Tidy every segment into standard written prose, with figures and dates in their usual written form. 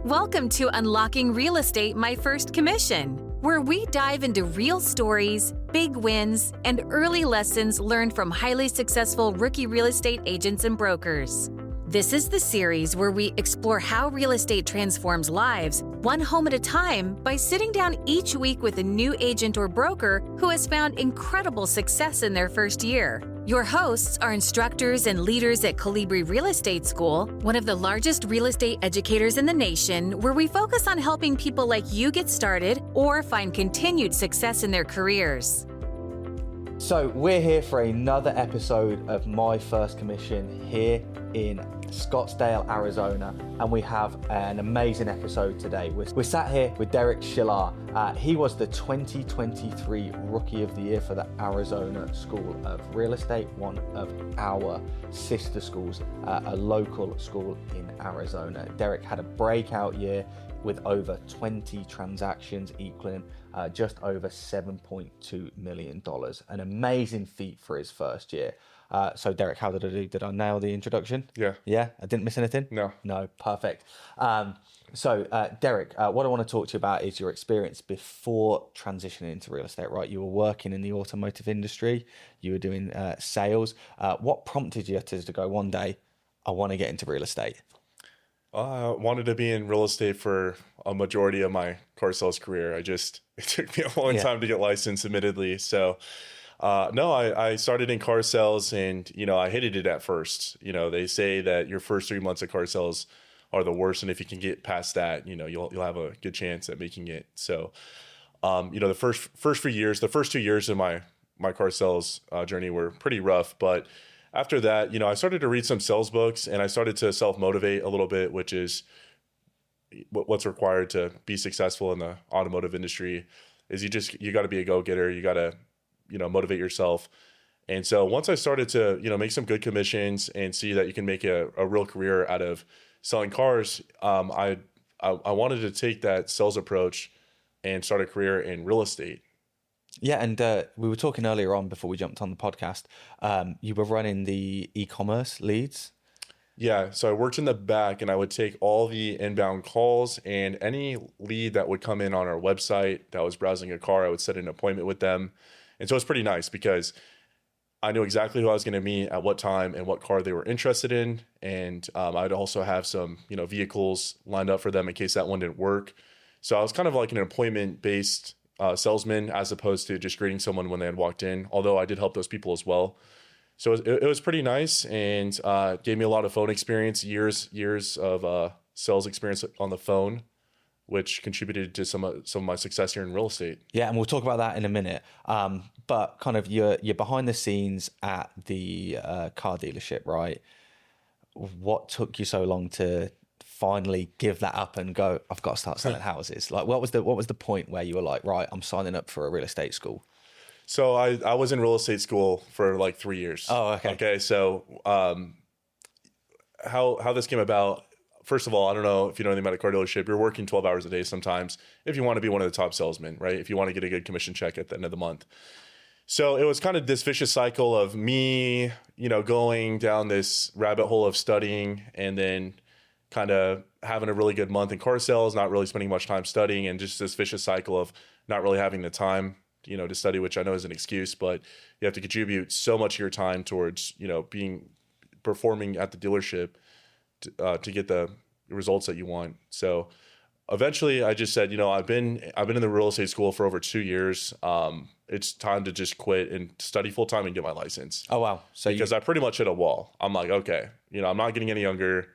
Welcome to Unlocking Real Estate My First Commission, where we dive into real stories, big wins, and early lessons learned from highly successful rookie real estate agents and brokers. This is the series where we explore how real estate transforms lives, one home at a time, by sitting down each week with a new agent or broker who has found incredible success in their first year. Your hosts are instructors and leaders at Colibri Real Estate School, one of the largest real estate educators in the nation, where we focus on helping people like you get started or find continued success in their careers. So we're here for another episode of My First Commission here in Scottsdale, Arizona, and we have an amazing episode today. We're sat here with Derek Tschilar. He was the 2023 Rookie of the Year for the Arizona School of Real Estate, one of our sister schools, a local school in Arizona. Derek had a breakout year with over 20 transactions equaling just over $7.2 million. An amazing feat for his first year. So Derek, how did I do? Did I nail the introduction? Yeah. Yeah? I didn't miss anything? No, perfect. So Derek, what I want to talk to you about is your experience before transitioning into real estate, right? You were working in the automotive industry, you were doing sales. What prompted you to go one day, I want to get into real estate? I wanted to be in real estate for a majority of my car sales career. It took me a long time to get licensed, admittedly. So, I started in car sales and, I hated it at first. They say that your first 3 months of car sales are the worst. And if you can get past that, you'll have a good chance at making it. So, the first 2 years of my car sales journey were pretty rough, but after that, I started to read some sales books and I started to self-motivate a little bit, which is what's required to be successful in the automotive industry. Is you got to be a go-getter. You got to, motivate yourself. And so once I started to, make some good commissions and see that you can make a real career out of selling cars, I wanted to take that sales approach and start a career in real estate. Yeah, and we were talking earlier on before we jumped on the podcast. You were running the e-commerce leads. Yeah, so I worked in the back and I would take all the inbound calls and any lead that would come in on our website that was browsing a car, I would set an appointment with them. And so it's pretty nice because I knew exactly who I was going to meet at what time and what car they were interested in. And I'd also have some, vehicles lined up for them in case that one didn't work. So I was kind of like an appointment-based salesman as opposed to just greeting someone when they had walked in, although I did help those people as well. So it was pretty nice and gave me a lot of phone experience, years of sales experience on the phone, which contributed to some of my success here in real estate. Yeah, and we'll talk about that in a minute. But kind of you're behind the scenes at the car dealership, right? What took you so long to finally give that up and go, I've got to start selling houses? Like, what was the point where you were like, right, I'm signing up for a real estate school? So I was in real estate school for like 3 years. Oh, okay. Okay. So how this came about, first of all, I don't know if you know anything about a car dealership, you're working 12 hours a day sometimes if you want to be one of the top salesmen, right? If you want to get a good commission check at the end of the month. So it was kind of this vicious cycle of me, going down this rabbit hole of studying and then kind of having a really good month in car sales, not really spending much time studying, and just this vicious cycle of not really having the time, to study, which I know is an excuse, but you have to contribute so much of your time towards, performing at the dealership to get the results that you want. So eventually I just said, I've been in the real estate school for over 2 years. It's time to just quit and study full time and get my license. Oh, wow. So because I pretty much hit a wall. I'm like, okay, I'm not getting any younger.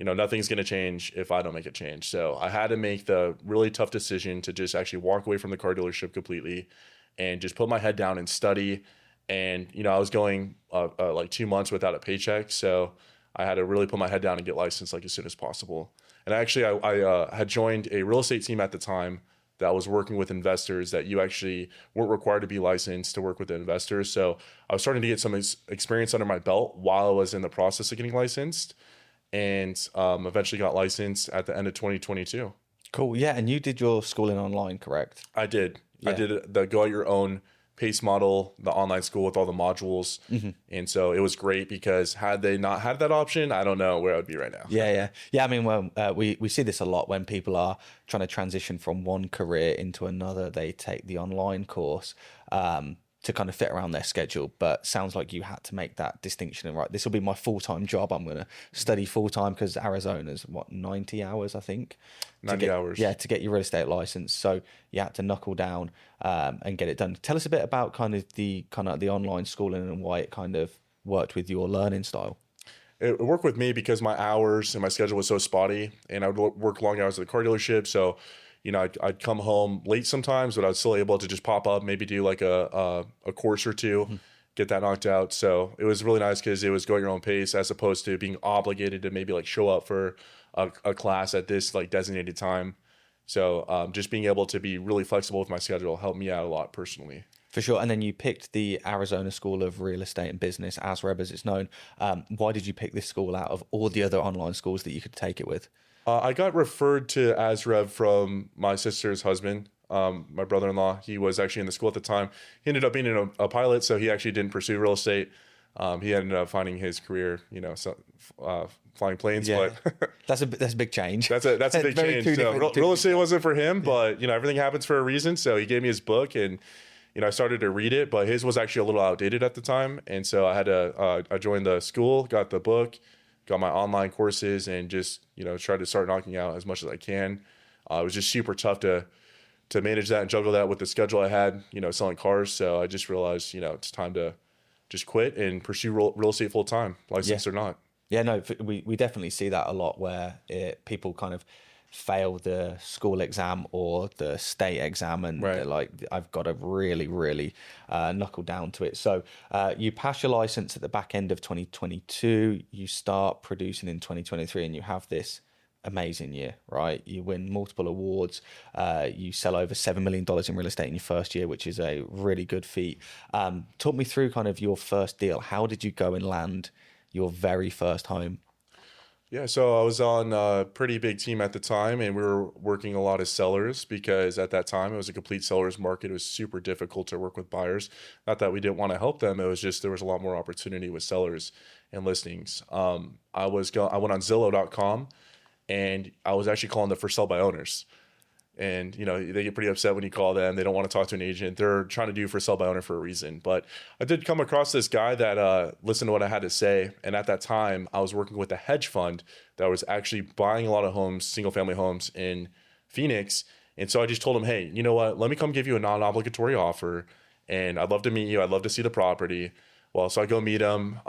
Nothing's going to change if I don't make a change. So I had to make the really tough decision to just actually walk away from the car dealership completely and just put my head down and study. And, I was going like 2 months without a paycheck. So I had to really put my head down and get licensed like as soon as possible. And actually I had joined a real estate team at the time that was working with investors that you actually weren't required to be licensed to work with the investors. So I was starting to get some experience under my belt while I was in the process of getting licensed. And eventually got licensed at the end of 2022. Cool. Yeah. And you did your schooling online, correct? I did. Yeah. I did the go at your own PACE model, the online school with all the modules. And so it was great because had they not had that option, I don't know where I would be right now. Yeah. I mean, well, we see this a lot when people are trying to transition from one career into another. They take the online course to kind of fit around their schedule. But sounds like you had to make that distinction. And right, this will be my full-time job. I'm going to study full-time because Arizona's 90 hours, I think. 90 hours. Yeah, to get your real estate license. So you had to knuckle down and get it done. Tell us a bit about kind of the online schooling and why it kind of worked with your learning style. It worked with me because my hours and my schedule was so spotty, and I would work long hours at the car dealership. So, I'd come home late sometimes, but I was still able to just pop up, maybe do like a course or two, get that knocked out. So it was really nice because it was going your own pace as opposed to being obligated to maybe like show up for a class at this like designated time. So just being able to be really flexible with my schedule helped me out a lot personally. For sure. And then you picked the Arizona School of Real Estate and Business, ASREB as it's known. Why did you pick this school out of all the other online schools that you could take it with? I got referred to ASREB from my sister's husband, my brother-in-law. He was actually in the school at the time. He ended up being a pilot, so he actually didn't pursue real estate. He ended up finding his career, flying planes. Yeah. But that's a big change. That's a big change. So real estate wasn't for him, but everything happens for a reason. So he gave me his book, and I started to read it, but his was actually a little outdated at the time, and so I had to I joined the school, got the book, got my online courses, and just tried to start knocking out as much as I can. It was just super tough to manage that and juggle that with the schedule I had, selling cars. So I just realized, it's time to just quit and pursue real estate full time, licensed or not. Yeah, no, we definitely see that a lot where people kind of fail the school exam or the state exam, and they're like, I've got to really, really knuckle down to it. So you pass your license at the back end of 2022, you start producing in 2023, and you have this amazing year, right? You win multiple awards, you sell over $7 million in real estate in your first year, which is a really good feat. Talk me through kind of your first deal. How did you go and land your very first home? Yeah, so I was on a pretty big team at the time, and we were working a lot as sellers because at that time it was a complete seller's market. It was super difficult to work with buyers. Not that we didn't want to help them. It was just there was a lot more opportunity with sellers and listings. I went on Zillow.com, and I was actually calling the for sale by owners. And, they get pretty upset when you call them. They don't want to talk to an agent. They're trying to do for sale by owner for a reason. But I did come across this guy that listened to what I had to say. And at that time, I was working with a hedge fund that was actually buying a lot of homes, single family homes in Phoenix. And so I just told him, hey, you know what? Let me come give you a non-obligatory offer. And I'd love to meet you. I'd love to see the property. Well, so I go meet him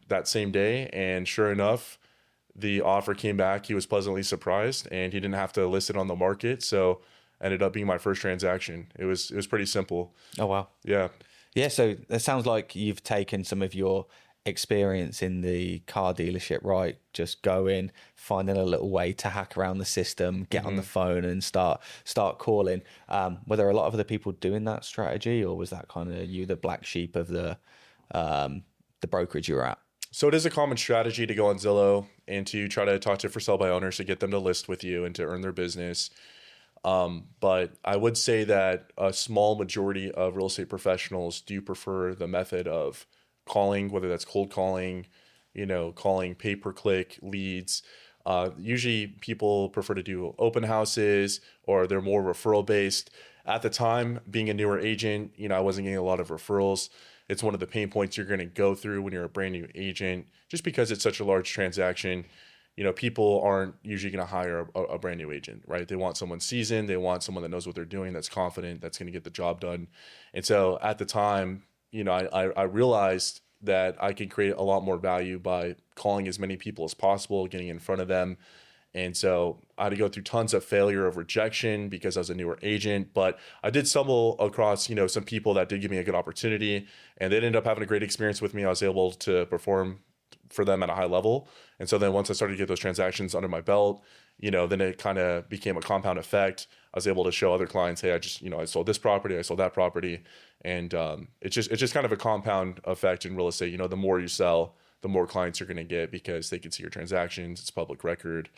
that same day. And sure enough, the offer came back. He was pleasantly surprised, and he didn't have to list it on the market. So ended up being my first transaction. It was pretty simple. Oh, wow. Yeah. Yeah. So it sounds like you've taken some of your experience in the car dealership, right? Just go in, finding a little way to hack around the system, get on the phone and start calling. Were there a lot of other people doing that strategy, or was that kind of you, the black sheep of the brokerage you were at? So it is a common strategy to go on Zillow and to try to talk to for sale by owners to get them to list with you and to earn their business. But I would say that a small majority of real estate professionals do prefer the method of calling, whether that's cold calling, calling pay-per-click leads. Usually people prefer to do open houses, or they're more referral based. At the time, being a newer agent, I wasn't getting a lot of referrals. It's one of the pain points you're going to go through when you're a brand new agent, just because it's such a large transaction. People aren't usually going to hire a brand new agent, right? They want someone seasoned. They want someone that knows what they're doing, that's confident, that's going to get the job done. And so at the time, I realized that I could create a lot more value by calling as many people as possible, getting in front of them. And so I had to go through tons of failure of rejection because I was a newer agent, but I did stumble across, some people that did give me a good opportunity, and they ended up having a great experience with me. I was able to perform for them at a high level. And so then once I started to get those transactions under my belt, then it kind of became a compound effect. I was able to show other clients, hey, I sold this property, I sold that property. And it's just kind of a compound effect in real estate. The more you sell, the more clients you're going to get because they can see your transactions. It's public record.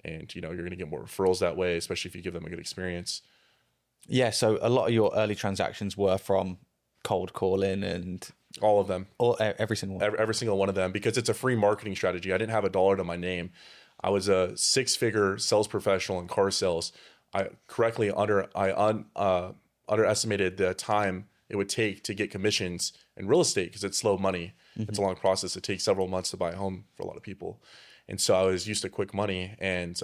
And, you're going to get more referrals that way, especially if you give them a good experience. Yeah. So a lot of your early transactions were from cold calling and All of them. every single one? Every single one of them, because it's a free marketing strategy. I didn't have a dollar to my name. I was a 6-figure sales professional in car sales. I underestimated the time it would take to get commissions in real estate because it's slow money. It's a long process. It takes several months to buy a home for a lot of people. And so I was used to quick money, and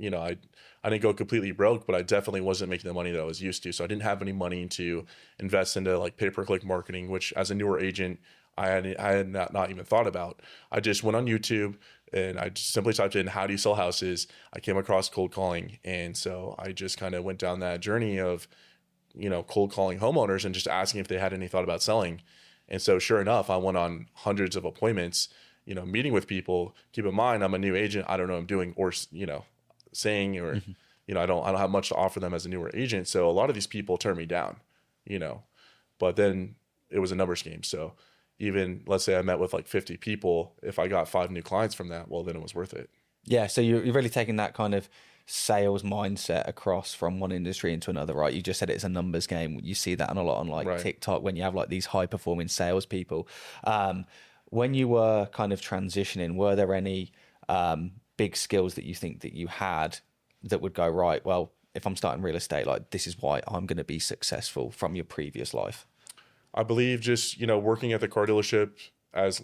I didn't go completely broke, but I definitely wasn't making the money that I was used to. So I didn't have any money to invest into like pay-per-click marketing, which as a newer agent, I had not even thought about. I just went on YouTube and I just simply typed in, how do you sell houses? I came across cold calling. And so I just kind of went down that journey of, cold calling homeowners and just asking if they had any thought about selling. And so sure enough, I went on hundreds of appointments, meeting with people. Keep in mind, I'm a new agent. I don't know what I'm doing or, saying, or, I don't have much to offer them as a newer agent. So a lot of these people turn me down, but then it was a numbers game. So even let's say I met with like 50 people, if I got 5 new clients from that, well, then it was worth it. Yeah. So you're really taking that kind of sales mindset across from one industry into another, right? You just said it's a numbers game. You see that a lot on like TikTok when you have like these high performing salespeople. When you were kind of transitioning, were there any big skills that you think that you had that would go, right, well, if I'm starting real estate, like this is why I'm going to be successful from your previous life? I believe just, working at the car dealership, as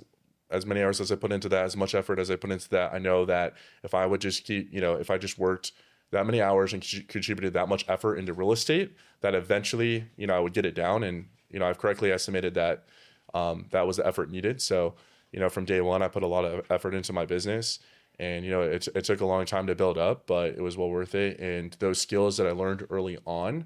many hours as I put into that, as much effort as I put into that, I know that if I would just keep, if I just worked that many hours and contributed that much effort into real estate, that eventually, I would get it down. And, I've correctly estimated that that was the effort needed. So, from day one, I put a lot of effort into my business. And, it took a long time to build up, but it was well worth it. And those skills that I learned early on,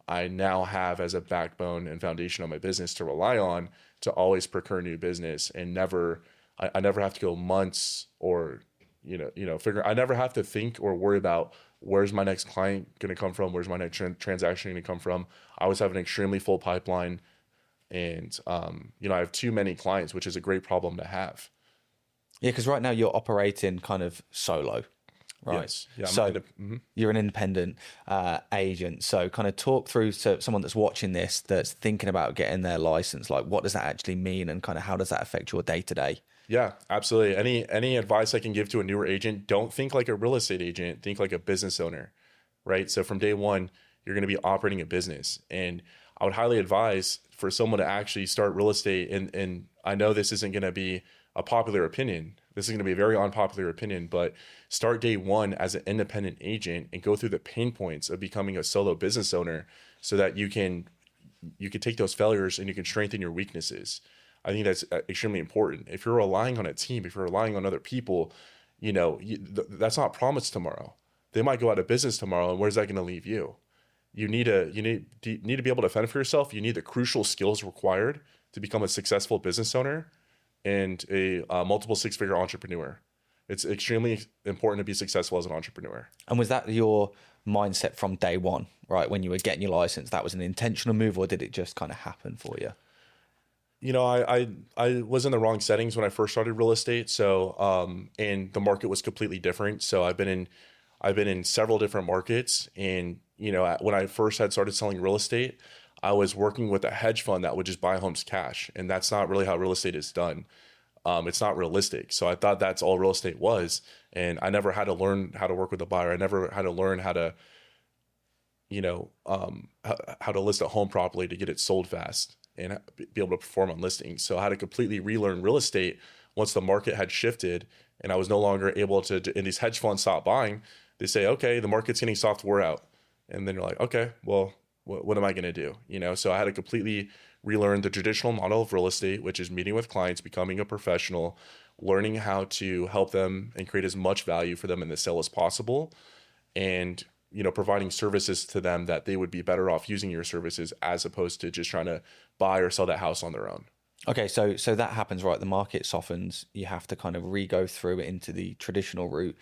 I now have as a backbone and foundation of my business to rely on to always procure new business, and I never have to go months or, I never have to think or worry about where's my next client going to come from? Where's my next transaction going to come from? I always have an extremely full pipeline, and, I have too many clients, which is a great problem to have. Yeah, because right now you're operating kind of solo, right? Yes. Yeah, so you're an independent agent. So kind of talk through to someone that's watching this, that's thinking about getting their license. Like, what does that actually mean, and kind of how does that affect your day to day? Yeah, absolutely. Any advice I can give to a newer agent, don't think like a real estate agent, think like a business owner, right? So from day one, you're going to be operating a business. And I would highly advise for someone to actually start real estate. And I know this isn't going to be a popular opinion. This is going to be a very unpopular opinion, but start day one as an independent agent and go through the pain points of becoming a solo business owner so that you can take those failures and you can strengthen your weaknesses. I think that's extremely important. If you're relying on a team, if you're relying on other people, that's not promised tomorrow. They might go out of business tomorrow, and where's that going to leave you? You need to be able to fend for yourself. You need the crucial skills required to become a successful business owner and a multiple 6-figure entrepreneur. It's extremely important to be successful as an entrepreneur. And was that your mindset from day one, right? When you were getting your license, that was an intentional move, or did it just kind of happen for you? I was in the wrong settings when I first started real estate. So, and the market was completely different. So I've been in several different markets. And, when I first had started selling real estate, I was working with a hedge fund that would just buy homes cash. And that's not really how real estate is done. It's not realistic. So I thought that's all real estate was. And I never had to learn how to work with a buyer. I never had to learn how to, how to list a home properly to get it sold fast and be able to perform on listings. So I had to completely relearn real estate once the market had shifted and I was no longer able to, and these hedge funds stopped buying. They say, okay, the market's getting soft, we're out. And then you're like, okay, well, what am I going to do? So I had to completely relearn the traditional model of real estate, which is meeting with clients, becoming a professional, learning how to help them and create as much value for them in the sale as possible. And, providing services to them that they would be better off using your services as opposed to just trying to buy or sell that house on their own. Okay, so that happens, right? The market softens. You have to kind of re-go through it into the traditional route.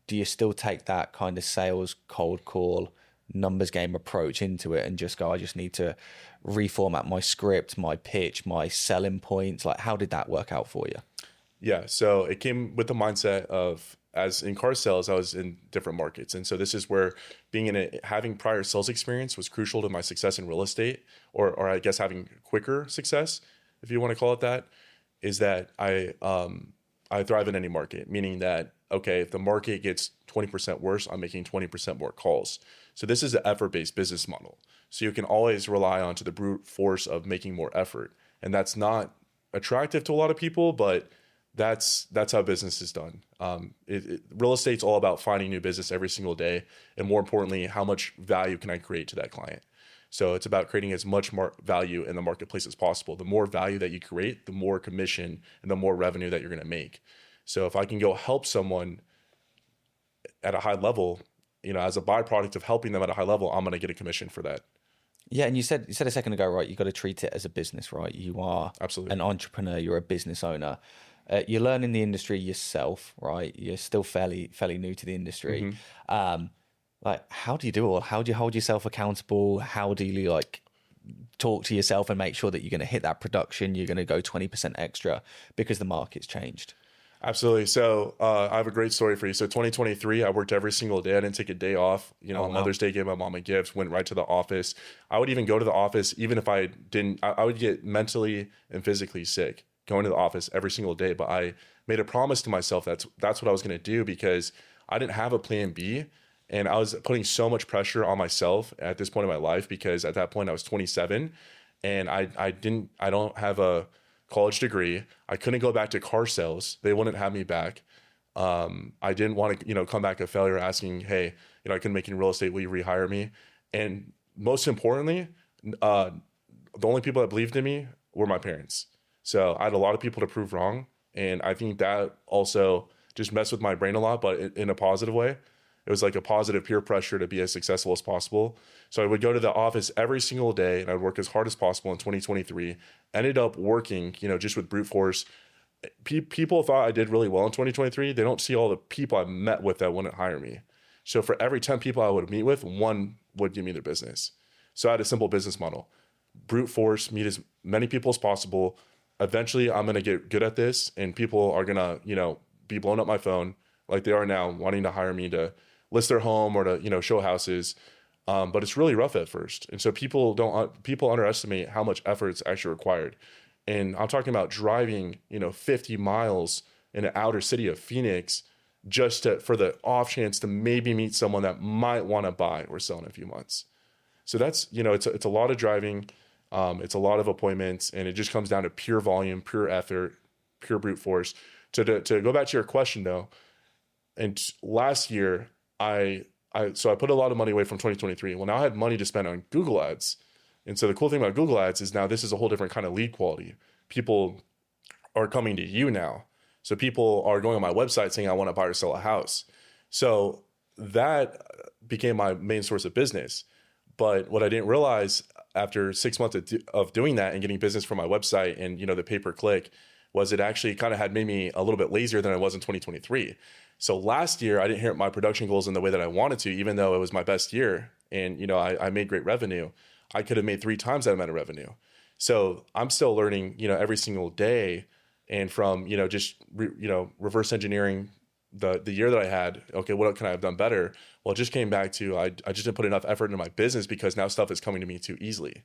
Do you still take that kind of sales, cold call, numbers game approach into it and just go, I just need to reformat my script, my pitch, my selling points? Like, how did that work out for you? Yeah, so it came with the mindset of as in car sales, I was in different markets. And so this is where having prior sales experience was crucial to my success in real estate, or I guess having quicker success, if you want to call it that, is that I thrive in any market, meaning that, okay, if the market gets 20% worse, I'm making 20% more calls. So this is an effort-based business model. So you can always rely on to the brute force of making more effort. And that's not attractive to a lot of people, but that's how business is done. Real estate's all about finding new business every single day. And more importantly, how much value can I create to that client? So it's about creating as much more value in the marketplace as possible. The more value that you create, the more commission and the more revenue that you're going to make. So if I can go help someone at a high level, as a byproduct of helping them at a high level, I'm going to get a commission for that. Yeah, and you said a second ago, right? You got to treat it as a business, right? You are absolutely an entrepreneur. You're a business owner. You're learning the industry yourself, right? You're still fairly new to the industry. Mm-hmm. How do you do it all? How do you hold yourself accountable? How do you talk to yourself and make sure that you're going to hit that production? You're going to go 20% extra because the market's changed. Absolutely. So I have a great story for you. So 2023, I worked every single day. I didn't take a day off. On Mother's Day, gave my mom a gift, went right to the office. I would even go to the office, even if I didn't, I would get mentally and physically sick going to the office every single day. But I made a promise to myself that's what I was going to do, because I didn't have a plan B. And I was putting so much pressure on myself at this point in my life, because at that point I was 27 and I don't have a college degree. I couldn't go back to car sales. They wouldn't have me back. I didn't want to, come back a failure asking, hey, I couldn't make any real estate. Will you rehire me? And most importantly, the only people that believed in me were my parents. So I had a lot of people to prove wrong. And I think that also just messed with my brain a lot, but in a positive way. It was like a positive peer pressure to be as successful as possible. So I would go to the office every single day and I'd work as hard as possible in 2023. Ended up working, just with brute force. People thought I did really well in 2023. They don't see all the people I met with that wouldn't hire me. So for every 10 people I would meet with, one would give me their business. So I had a simple business model. Brute force, meet as many people as possible. Eventually I'm going to get good at this and people are going to, be blowing up my phone like they are now, wanting to hire me to list their home or to, show houses. But it's really rough at first. And so people underestimate how much effort it's actually required. And I'm talking about driving, 50 miles in an outer city of Phoenix just for the off chance to maybe meet someone that might want to buy or sell in a few months. So that's, it's a lot of driving. It's a lot of appointments, and it just comes down to pure volume, pure effort, pure brute force. To go back to your question though, and last year so I put a lot of money away from 2023. Well, now I had money to spend on Google ads. And so the cool thing about Google ads is now this is a whole different kind of lead quality. People are coming to you now. So people are going on my website saying, I want to buy or sell a house. So that became my main source of business. But what I didn't realize after 6 months of doing that and getting business from my website and, the pay-per-click, was it actually kind of had made me a little bit lazier than I was in 2023. So last year, I didn't hit my production goals in the way that I wanted to, even though it was my best year. And, I made great revenue. I could have made 3 times that amount of revenue. So I'm still learning, every single day. And from, reverse engineering the year that I had, okay, what can I have done better? Well, it just came back to, I just didn't put enough effort into my business because now stuff is coming to me too easily.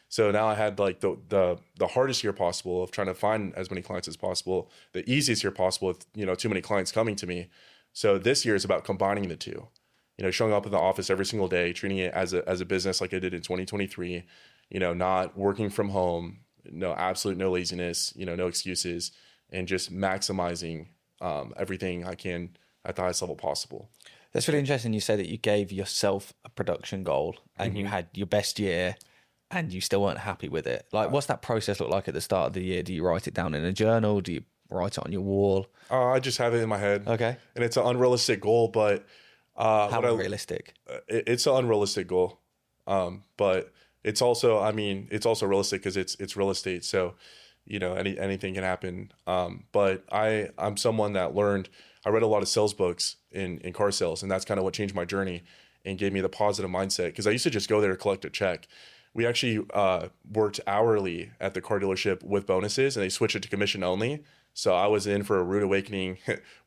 So now I had like the hardest year possible of trying to find as many clients as possible, the easiest year possible with, too many clients coming to me. So this year is about combining the two, showing up in the office every single day, treating it as a business like I did in 2023, not working from home, no laziness, no excuses, and just maximizing everything I can at the highest level possible. That's really interesting. You say that you gave yourself a production goal and you had your best year, and you still weren't happy with it. Like, what's that process look like at the start of the year? Do you write it down in a journal? Do you write it on your wall? I just have it in my head. Okay. And it's an unrealistic goal, but... How unrealistic? It's an unrealistic goal. But it's also, it's also realistic because it's real estate. So, anything can happen. But I'm someone that I read a lot of sales books in car sales, and that's kind of what changed my journey and gave me the positive mindset. Because I used to just go there to collect a check. we actually worked hourly at the car dealership with bonuses, and they switched it to commission only. So I was in for a rude awakening.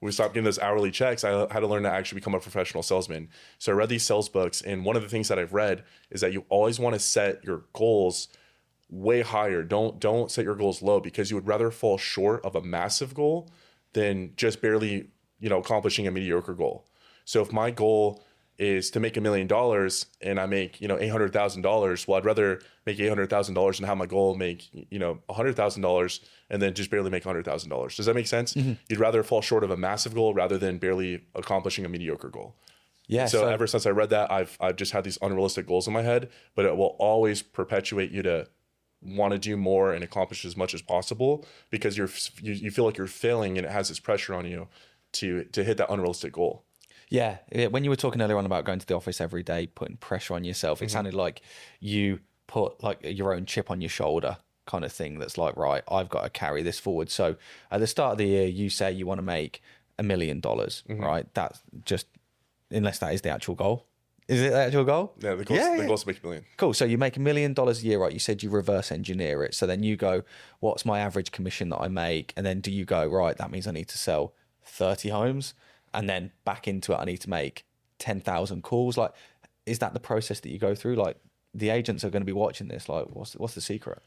We stopped getting those hourly checks. I had to learn to actually become a professional salesman. So I read these sales books, and one of the things that I've read is that you always want to set your goals way higher. Don't set your goals low, because you would rather fall short of a massive goal than just barely, accomplishing a mediocre goal. So if my goal is to make $1 million and I make, $800,000, well, I'd rather make $800,000 and have my goal make, $100,000 and then just barely make $100,000. Does that make sense? Mm-hmm. You'd rather fall short of a massive goal rather than barely accomplishing a mediocre goal. Yeah. So ever since I read that, I've just had these unrealistic goals in my head, but it will always perpetuate you to want to do more and accomplish as much as possible, because you feel like you're failing, and it has this pressure on you to hit that unrealistic goal. Yeah. When you were talking earlier on about going to the office every day, putting pressure on yourself, it sounded like you put like your own chip on your shoulder kind of thing. That's like, right, I've got to carry this forward. So at the start of the year, you say you want to make $1 million, right? That's just, unless that is the actual goal. Is it the actual goal? Yeah, the goal is to make $1 million. Cool. So you make $1 million a year, right? You said you reverse engineer it. So then you go, what's my average commission that I make? And then do you go, right, that means I need to sell 30 homes, and then back into it, I need to make 10,000 calls. Like, is that the process that you go through? Like, the agents are going to be watching this. Like, what's the secret?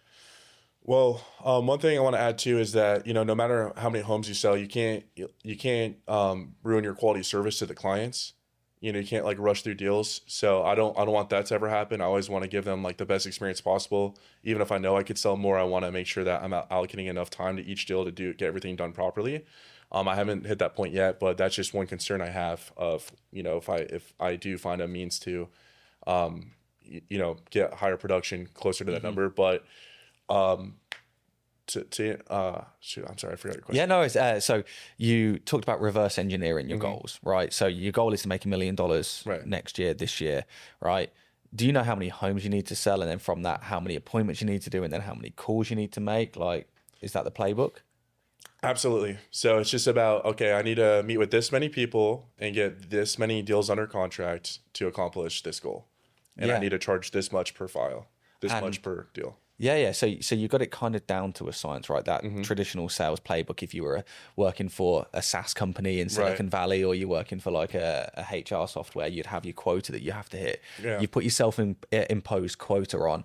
Well, one thing I want to add too is that, no matter how many homes you sell, you can't ruin your quality service to the clients. You can't like rush through deals. So I don't want that to ever happen. I always want to give them like the best experience possible. Even if I know I could sell more, I want to make sure that I'm allocating enough time to each deal to get everything done properly. I haven't hit that point yet, but that's just one concern I have of, if I do find a means to, get higher production closer to that number. But I'm sorry, I forgot your question. Yeah, no, it's, so you talked about reverse engineering your goals, right? So your goal is to make $1 million next year, this year, right? Do you know how many homes you need to sell? And then from that, how many appointments you need to do? And then how many calls you need to make? Like, is that the playbook? Absolutely. So it's just about, okay, I need to meet with this many people and get this many deals under contract to accomplish this goal. And I need to charge this much per file, much per deal. Yeah. So you got it kind of down to a science, right? That traditional sales playbook, if you were working for a SaaS company in Silicon Valley, or you're working for like a HR software, you'd have your quota that you have to hit. Yeah. You put yourself imposed quota on,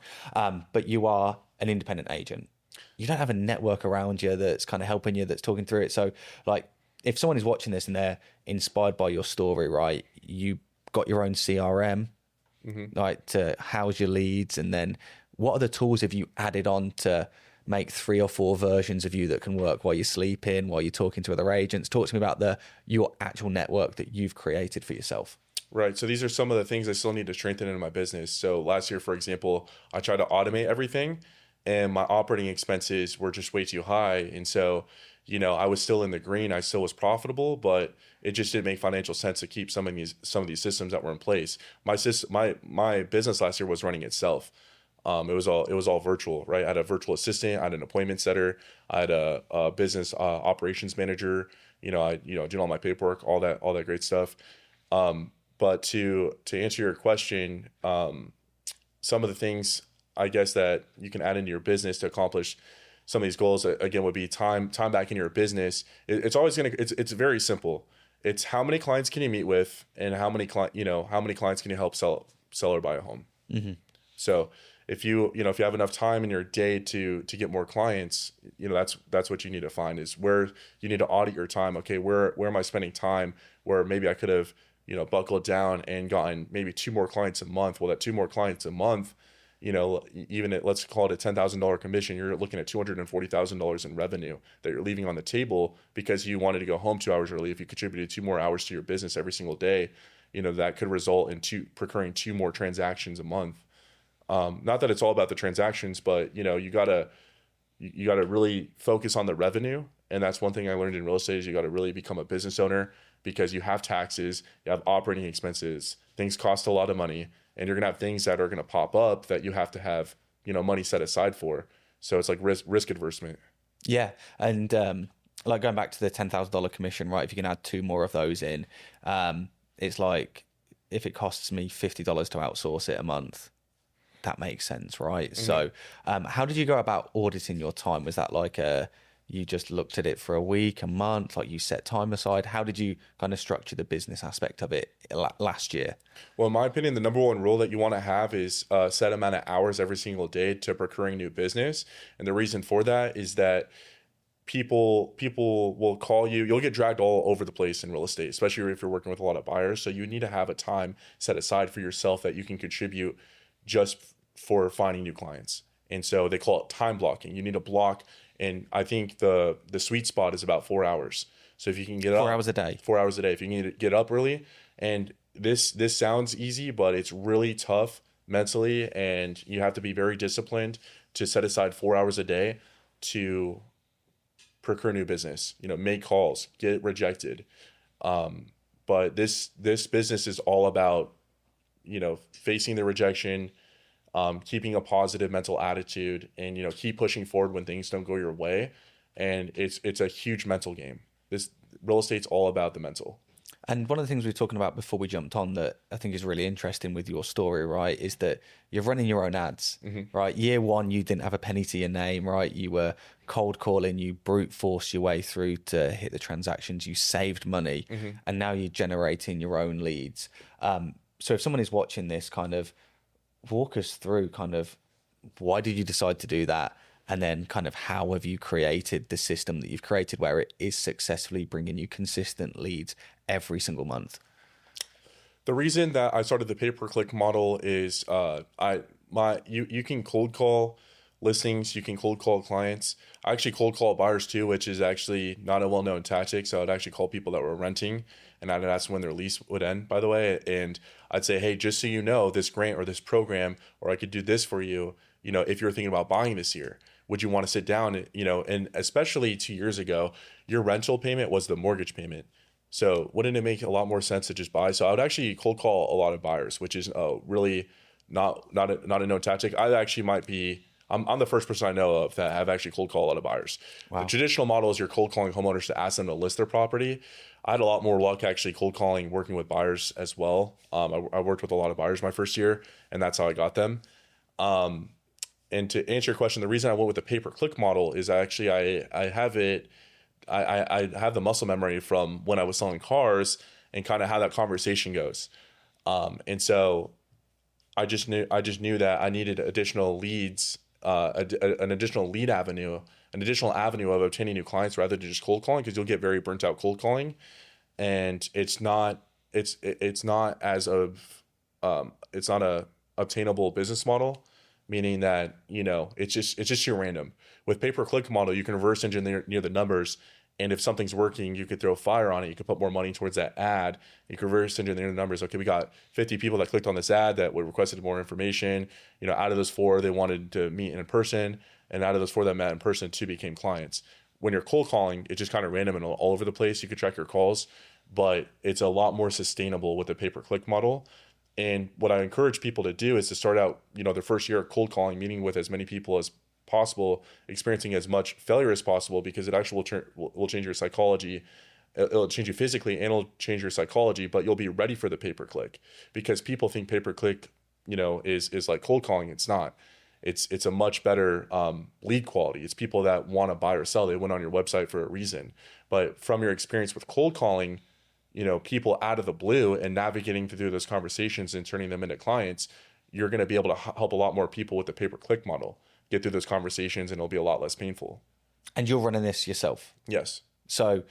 but you are an independent agent. You don't have a network around you that's kind of helping you, that's talking through it. So like, if someone is watching this and they're inspired by your story, right? You got your own CRM, right, to house your leads. And then what other tools have you added on to make 3 or 4 versions of you that can work while you're sleeping, while you're talking to other agents? Talk to me about your actual network that you've created for yourself. Right. So these are some of the things I still need to strengthen in my business. So last year, for example, I tried to automate everything, and my operating expenses were just way too high. And so, I was still in the green. I still was profitable, but it just didn't make financial sense to keep some of these systems that were in place. My business last year was running itself. It was all virtual, right? I had a virtual assistant, I had an appointment setter, I had a business operations manager. I doing all my paperwork, all that great stuff. But to answer your question, some of the things I guess that you can add into your business to accomplish some of these goals, again, would be time back in your business. It's very simple. It's how many clients can you meet with, and how many clients can you help sell or buy a home. So if you have enough time in your day to get more clients, that's what you need to find, is where you need to audit your time. Okay, where am I spending time where maybe I could have buckled down and gotten maybe 2 more clients a month. Well, that 2 more clients a month, even let's call it a $10,000 commission, you're looking at $240,000 in revenue that you're leaving on the table because you wanted to go home 2 hours early. If you contributed 2 more hours to your business every single day, that could result in procuring 2 more transactions a month. Not that it's all about the transactions, but you gotta really focus on the revenue. And that's one thing I learned in real estate, is you got to really become a business owner, because you have taxes, you have operating expenses, things cost a lot of money, and you're going to have things that are going to pop up that you have to have, money set aside for. So it's like risk adversement. Yeah. And like going back to the $10,000 commission, right? If you can add 2 more of those in, it's like, if it costs me $50 to outsource it a month, that makes sense, right? So how did you go about auditing your time? Was that like you just looked at it for a week, a month, like you set time aside? How did you kind of structure the business aspect of it last year? Well, in my opinion, the number one rule that you want to have is a set amount of hours every single day to procuring new business. And the reason for that is that people will call you. You'll get dragged all over the place in real estate, especially if you're working with a lot of buyers. So you need to have a time set aside for yourself that you can contribute just for finding new clients. And so they call it time blocking. You need to block. And I think the sweet spot is about 4 hours. So if you can get 4 hours a day. 4 hours a day. If you can get up early, and this sounds easy, but it's really tough mentally, and you have to be very disciplined to set aside 4 hours a day to procure new business. Make calls, get rejected. But this business is all about facing the rejection, keeping a positive mental attitude, and keep pushing forward when things don't go your way. And it's a huge mental game. This real estate's all about the mental. And one of the things we were talking about before we jumped on that I think is really interesting with your story, right, is that you're running your own ads, right? Year one, you didn't have a penny to your name, right? You were cold calling, you brute force your way through to hit the transactions, you saved money, and now you're generating your own leads. So if someone is watching this, kind of walk us through kind of why did you decide to do that? And then kind of how have you created the system that you've created where it is successfully bringing you consistent leads every single month? The reason that I started the pay-per-click model is you can cold call listings, you can cold call clients. I actually cold call buyers too, which is actually not a well-known tactic. So I'd actually call people that were renting, and I'd ask when their lease would end, by the way. And I'd say, hey, just so you know, this grant or this program, or I could do this for you, if you're thinking about buying this year. Would you want to sit down, and especially 2 years ago, your rental payment was the mortgage payment. So wouldn't it make a lot more sense to just buy? So I would actually cold call a lot of buyers, which is really not a known tactic. I actually might be, I'm the first person I know of that have actually cold call a lot of buyers. Wow. The traditional model is you're cold calling homeowners to ask them to list their property. I had a lot more luck actually cold calling, working with buyers as well. I worked with a lot of buyers my first year, and that's how I got them. And to answer your question, the reason I went with the pay-per-click model is actually I have the muscle memory from when I was selling cars and kind of how that conversation goes. And so I just knew that I needed additional leads, an additional lead avenue, an additional avenue of obtaining new clients rather than just cold calling, because you'll get very burnt out cold calling, and it's not a obtainable business model. Meaning that, it's just your random. With pay-per-click model, you can reverse engineer the numbers, and if something's working, you could throw fire on it. You could put more money towards that ad. You can reverse engineer the numbers. Okay, we got 50 people that clicked on this ad that requested more information. Out of those 4, they wanted to meet in person, and out of those 4 that met in person, 2 became clients. When you're cold calling, it's just kind of random and all over the place. You could track your calls, but it's a lot more sustainable with the pay-per-click model. And what I encourage people to do is to start out, their first year of cold calling, meeting with as many people as possible, experiencing as much failure as possible, because it actually will change your psychology. It'll change you physically and it'll change your psychology, but you'll be ready for the pay-per-click, because people think pay-per-click, is like cold calling. It's not. It's a much better lead quality. It's people that want to buy or sell. They went on your website for a reason. But from your experience with cold calling, people out of the blue and navigating through those conversations and turning them into clients, you're going to be able to help a lot more people with the pay-per-click model get through those conversations, and it'll be a lot less painful. And you're running this yourself? Yes. So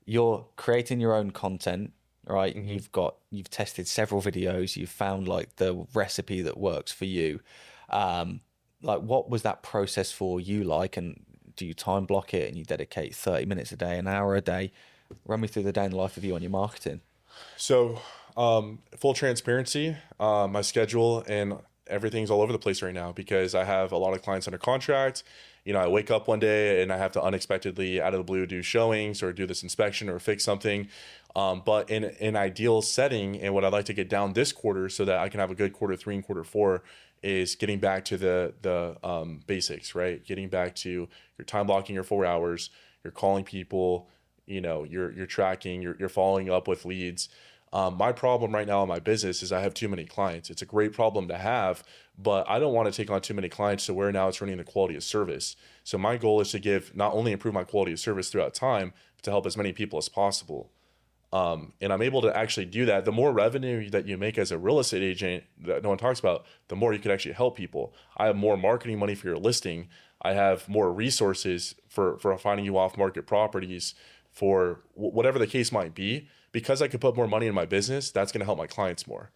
you're creating your own content, right? You've tested several videos. You've found like the recipe that works for you. What was that process for you like? And do you time block it and you dedicate 30 minutes a day, an hour a day? Run me through the day in the life of you on your marketing. So, full transparency, my schedule and everything's all over the place right now because I have a lot of clients under contract. I wake up one day and I have to unexpectedly, out of the blue, do showings or do this inspection or fix something. But in an ideal setting, and what I'd like to get down this quarter so that I can have a good quarter 3 and quarter 4 is getting back to the basics, right? Getting back to your time blocking your 4 hours, you're calling people, you're tracking, you're following up with leads. My problem right now in my business is I have too many clients. It's a great problem to have, but I don't want to take on too many clients to where now it's running the quality of service. So my goal is to not only improve my quality of service throughout time, but to help as many people as possible. And I'm able to actually do that. The more revenue that you make as a real estate agent that no one talks about, the more you can actually help people. I have more marketing money for your listing. I have more resources for finding you off market properties, for whatever the case might be. Because I could put more money in my business, that's going to help my clients more.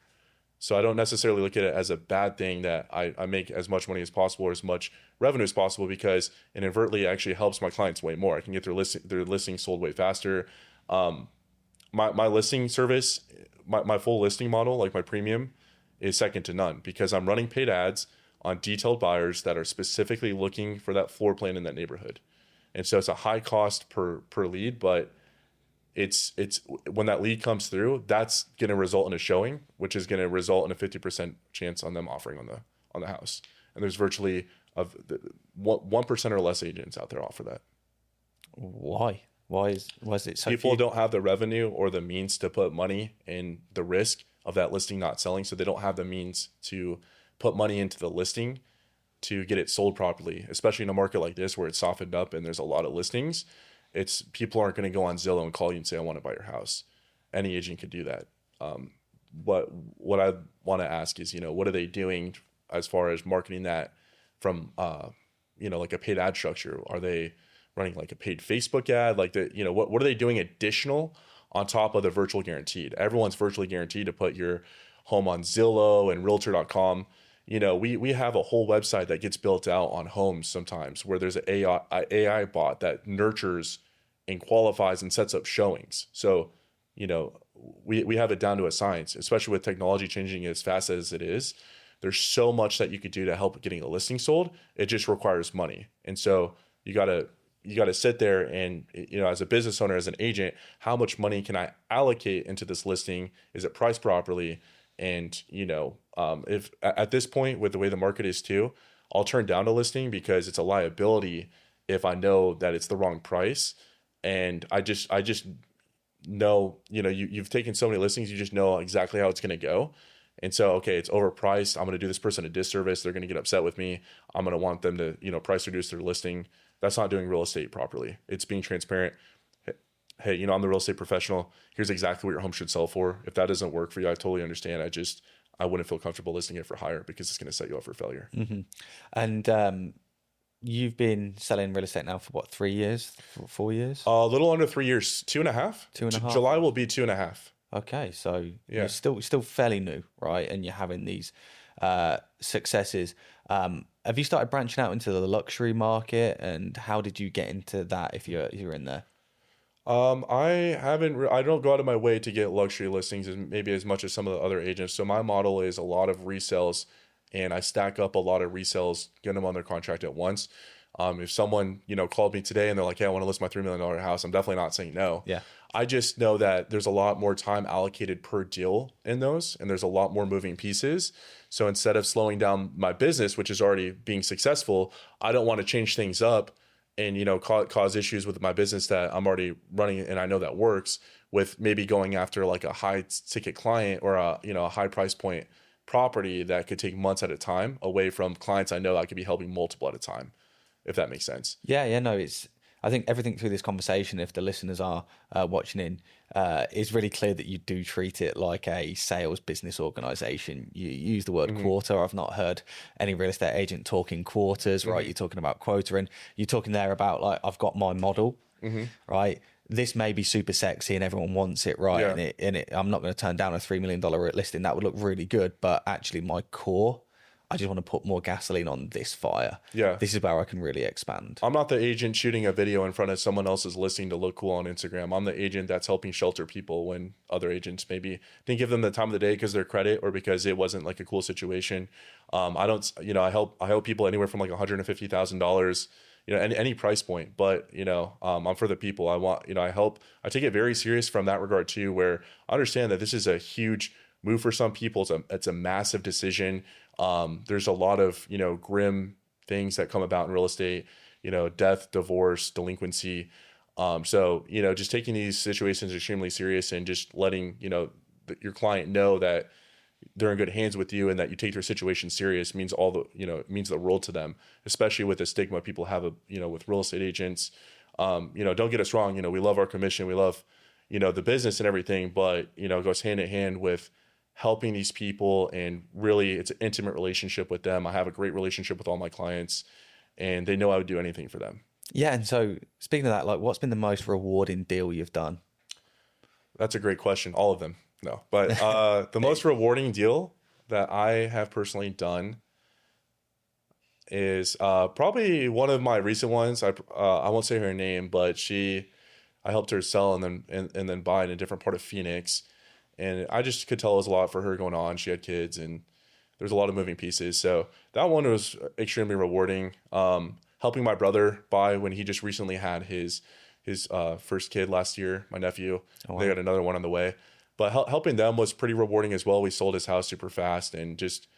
So I don't necessarily look at it as a bad thing that I make as much money as possible or as much revenue as possible, because it inadvertently actually helps my clients way more. I can get their listing sold way faster. My listing service, my full listing model, like my premium, is second to none, because I'm running paid ads on detailed buyers that are specifically looking for that floor plan in that neighborhood. And so it's a high cost per lead, but it's when that lead comes through, that's going to result in a showing, which is going to result in a 50% chance on them offering on the house. And there's virtually 1% or less agents out there offer that. Why? Why is it so? People don't have the revenue or the means to put money in the risk of that listing not selling, so they don't have the means to put money into the listing to get it sold properly, especially in a market like this where it's softened up and there's a lot of listings. People aren't going to go on Zillow and call you and say, I want to buy your house. Any agent could do that. What I want to ask is, what are they doing as far as marketing that from, like a paid ad structure? Are they running like a paid Facebook ad? Like what are they doing additional on top of the virtual guaranteed? Everyone's virtually guaranteed to put your home on Zillow and Realtor.com. We have a whole website that gets built out on homes sometimes, where there's an AI bot that nurtures and qualifies and sets up showings. So, we have it down to a science, especially with technology changing as fast as it is. There's so much that you could do to help getting a listing sold. It just requires money. And so you gotta sit there and, as a business owner, as an agent, how much money can I allocate into this listing? Is it priced properly? And, if at this point, with the way the market is too, I'll turn down a listing because it's a liability if I know that it's the wrong price. And I just know, you've taken so many listings, you just know exactly how it's going to go. And so, okay, it's overpriced. I'm going to do this person a disservice. They're going to get upset with me. I'm going to want them to, price reduce their listing. That's not doing real estate properly. It's being transparent. Hey, I'm the real estate professional. Here's exactly what your home should sell for. If that doesn't work for you, I totally understand. I wouldn't feel comfortable listing it for higher because it's going to set you up for failure. Mm-hmm. And you've been selling real estate now for what, 3 years, 4 years? A little under 3 years, 2.5. 2.5. July will be 2.5. Okay, so you're still fairly new, right? And you're having these successes. Have you started branching out into the luxury market, and how did you get into that if you're in there? I don't go out of my way to get luxury listings as much as some of the other agents. So my model is a lot of resales, and I stack up a lot of resales, get them on their contract at once. If someone, called me today and they're like, hey, I want to list my $3 million house, I'm definitely not saying no. Yeah. I just know that there's a lot more time allocated per deal in those, and there's a lot more moving pieces. So instead of slowing down my business, which is already being successful, I don't want to change things up and, cause issues with my business that I'm already running and I know that works, with maybe going after like a high ticket client or a high price point property that could take months at a time away from clients I know I could be helping multiple at a time, if that makes sense. Yeah, no, I think everything through this conversation, if the listeners are watching in, is really clear that you do treat it like a sales business organization. You use the word quarter. I've not heard any real estate agent talking quarters, right? You're talking about quota, and you're talking there about like, I've got my model, right? This may be super sexy and everyone wants it, right? Yeah. And I'm not going to turn down a $3 million listing. That would look really good, but actually my core, I just want to put more gasoline on this fire. Yeah. This is where I can really expand. I'm not the agent shooting a video in front of someone else's listing to look cool on Instagram. I'm the agent that's helping shelter people when other agents maybe didn't give them the time of the day because their credit or because it wasn't like a cool situation. I don't, I help people anywhere from like $150,000, any price point, but I'm for the people. I want, I take it very serious from that regard too, where I understand that this is a huge move for some people. It's a massive decision. There's a lot of, grim things that come about in real estate, death, divorce, delinquency. So, just taking these situations extremely serious and just letting, your client know that they're in good hands with you and that you take their situation serious means it means the world to them, especially with the stigma people have, with real estate agents. Don't get us wrong. We love our commission. We love, the business and everything, but, it goes hand in hand with helping these people. And really it's an intimate relationship with them. I have a great relationship with all my clients and they know I would do anything for them. Yeah. And so speaking of that, like what's been the most rewarding deal you've done? That's a great question. All of them. No, but the most rewarding deal that I have personally done is probably one of my recent ones. I won't say her name, but I helped her sell and then buy in a different part of Phoenix, and I just could tell it was a lot for her going on. She had kids, and there's a lot of moving pieces. So that one was extremely rewarding. Helping my brother buy when he just recently had his first kid last year, my nephew. Oh, wow. They got another one on the way. But helping them was pretty rewarding as well. We sold his house super fast, and just,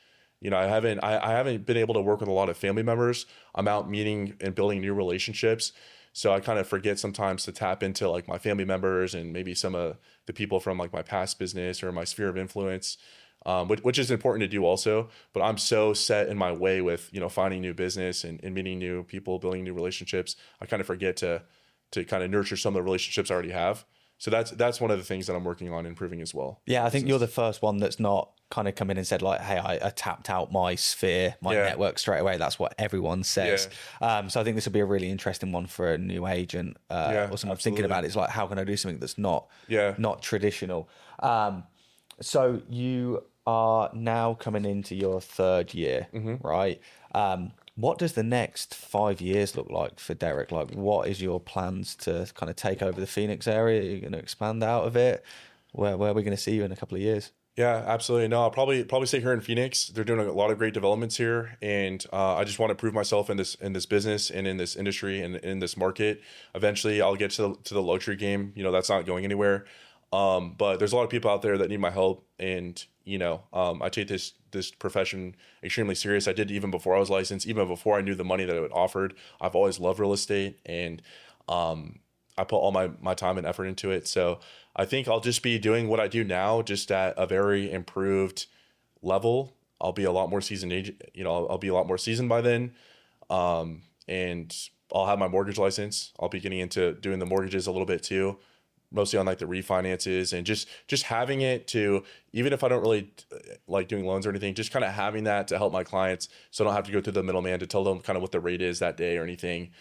I haven't been able to work with a lot of family members. I'm out meeting and building new relationships, so I kind of forget sometimes to tap into like my family members and maybe some of the people from like my past business or my sphere of influence, which is important to do also. But I'm so set in my way with finding new business and meeting new people, building new relationships. I kind of forget to kind of nurture some of the relationships I already have. So that's one of the things that I'm working on improving as well. Yeah, I think you're the first one that's not kind of come in and said like, hey, I tapped out my sphere, my network straight away. That's what everyone says. Yeah. So I think this will be a really interesting one for a new agent or someone thinking about it. It's like, how can I do something that's not traditional? So you are now coming into your third year, right? What does the next 5 years look like for Derek? Like, what is your plans to kind of take over the Phoenix area? Are you going to expand out of it? Where are we going to see you in a couple of years? Yeah, absolutely. No, I'll probably stay here in Phoenix. They're doing a lot of great developments here, and I just want to prove myself in this business and in this industry and in this market. Eventually, I'll get to the luxury game. That's not going anywhere. But there's a lot of people out there that need my help, and I take this profession extremely serious. I did even before I was licensed, even before I knew the money that it offered. I've always loved real estate, and I put all my time and effort into it. So I think I'll just be doing what I do now, just at a very improved level. I'll be a lot more seasoned agent. I'll be a lot more seasoned by then, and I'll have my mortgage license. I'll be getting into doing the mortgages a little bit too, mostly on like the refinances, and just having it to, even if I don't really like doing loans or anything, just kind of having that to help my clients, so I don't have to go through the middleman to tell them kind of what the rate is that day or anything.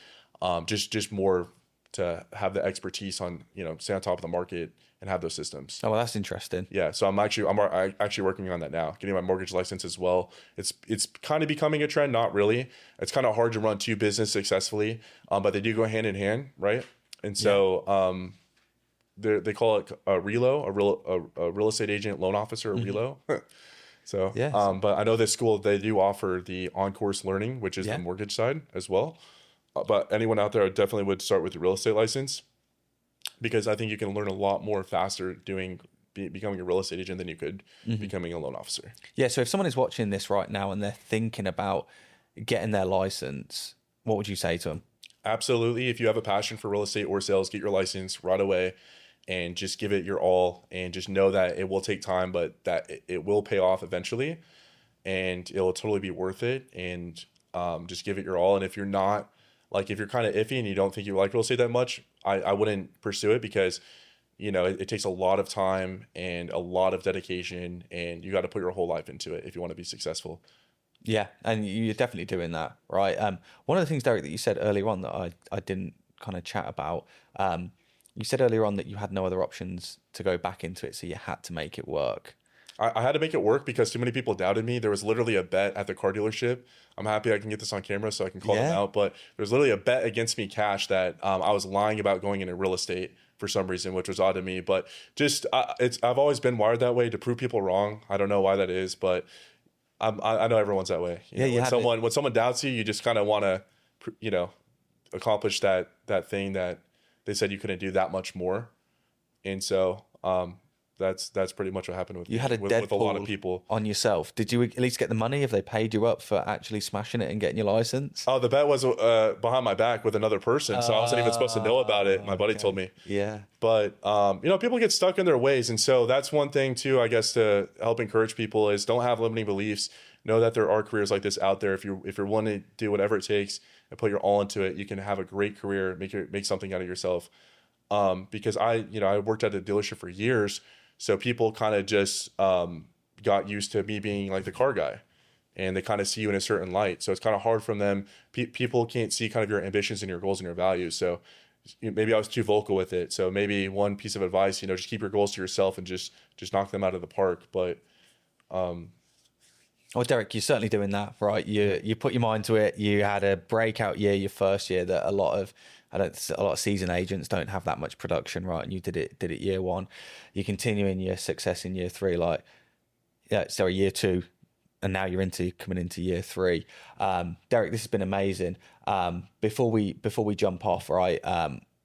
Just more to have the expertise on, stay on top of the market and have those systems. Oh, well, that's interesting. Yeah. So I'm actually working on that now, getting my mortgage license as well. It's kind of becoming a trend. Not really. It's kind of hard to run two businesses successfully, but they do go hand in hand. Right. And so, they call it a RELO, a real estate agent loan officer, a RELO. So, yes. But I know this school, they do offer the on-course learning, which is the mortgage side as well. But anyone out there, I definitely would start with the real estate license, because I think you can learn a lot more faster becoming a real estate agent than you could becoming a loan officer. Yeah. So if someone is watching this right now and they're thinking about getting their license, what would you say to them? Absolutely. If you have a passion for real estate or sales, get your license right away and just give it your all, and just know that it will take time, but that it will pay off eventually, and it will totally be worth it. And just give it your all. And if you're not, like, if you're kind of iffy and you don't think you like real estate that much, I wouldn't pursue it, because it takes a lot of time and a lot of dedication, and you got to put your whole life into it if you want to be successful. Yeah, and you're definitely doing that, right? One of the things, Derek, that you said earlier on that I didn't kind of chat about, you said earlier on that you had no other options to go back into it, so you had to make it work. I had to make it work because too many people doubted me. There was literally a bet at the car dealership. I'm happy I can get this on camera so I can call them out. But there's literally a bet against me, cash, that I was lying about going into real estate for some reason, which was odd to me. But just I've always been wired that way, to prove people wrong. I don't know why that is, but I know everyone's that way. When someone doubts you, you just kind of want to, accomplish that thing that they said you couldn't do that much more. And so that's pretty much what happened with You had a with dead a lot of pool people. on yourself. Did you at least get the money if they paid you up for actually smashing it and getting your license? Oh, the bet was behind my back with another person, so I wasn't even supposed to know about it. My buddy told me. Yeah. But people get stuck in their ways, and so that's one thing too, I guess, to help encourage people is don't have limiting beliefs. Know that there are careers like this out there. If you're willing to do whatever it takes and put your all into it, you can have a great career, make something out of yourself. Because I worked at a dealership for years, so people kind of just got used to me being like the car guy, and they kind of see you in a certain light. So it's kind of hard from them. People can't see kind of your ambitions and your goals and your values. So maybe I was too vocal with it. So maybe one piece of advice, just keep your goals to yourself and just knock them out of the park. But well, Derek, you're certainly doing that, right? You put your mind to it. You had a breakout year, your first year, that a lot of seasoned agents don't have that much production, right? And you did it year one. You continue in your success in year three, year two, and now you're coming into year three. Derek, this has been amazing. Before we jump off, right?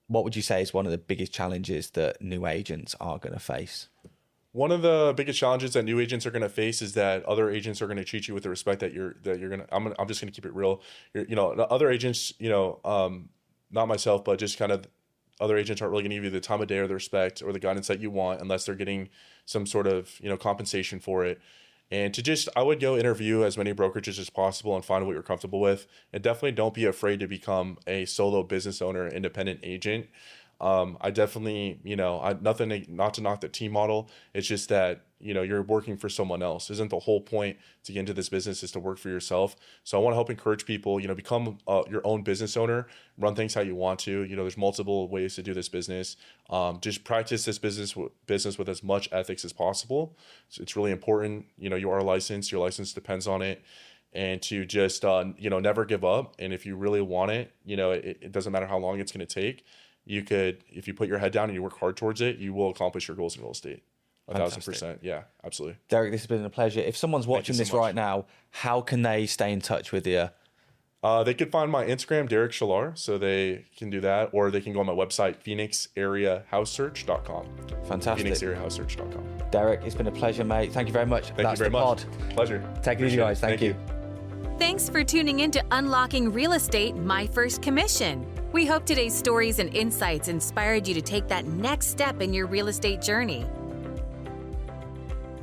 What would you say is one of the biggest challenges that new agents are going to face? One of the biggest challenges that new agents are going to face is that other agents are going to treat you with the respect that you're going to. I'm just going to keep it real. Other agents, not myself, but just kind of other agents aren't really going to give you the time of day or the respect or the guidance that you want unless they're getting some sort of compensation for it. And I would go interview as many brokerages as possible and find what you're comfortable with. And definitely don't be afraid to become a solo business owner, independent agent. I definitely, not to knock the team model. It's just that, you're working for someone else. Isn't the whole point to get into this business is to work for yourself? So I want to help encourage people, become your own business owner, run things how you want to. There's multiple ways to do this business. Just practice this business with as much ethics as possible. So it's really important. You are licensed. Your license depends on it. And to just, never give up. And if you really want it, it doesn't matter how long it's going to take. You could, if you put your head down and you work hard towards it, you will accomplish your goals in real estate. 1,000%. Yeah, absolutely. Derek, this has been a pleasure. If someone's watching this right now, how can they stay in touch with you? They could find my Instagram, Derek Tschilar, so they can do that, or they can go on my website, phoenixareahousesearch.com. Fantastic. phoenixareahousesearch.com. Derek, it's been a pleasure, mate. Thank you very much. Thank you very much. Pleasure. Take it easy, guys. Thank you. Thanks for tuning in to Unlocking Real Estate, My First Commission. We hope today's stories and insights inspired you to take that next step in your real estate journey.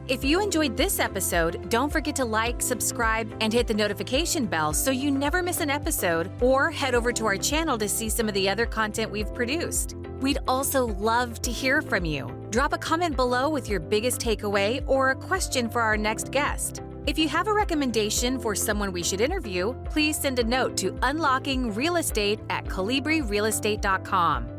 If you enjoyed this episode, don't forget to like, subscribe, and hit the notification bell so you never miss an episode, or head over to our channel to see some of the other content we've produced. We'd also love to hear from you. Drop a comment below with your biggest takeaway or a question for our next guest. If you have a recommendation for someone we should interview, please send a note to unlockingrealestate@colibrirealestate.com.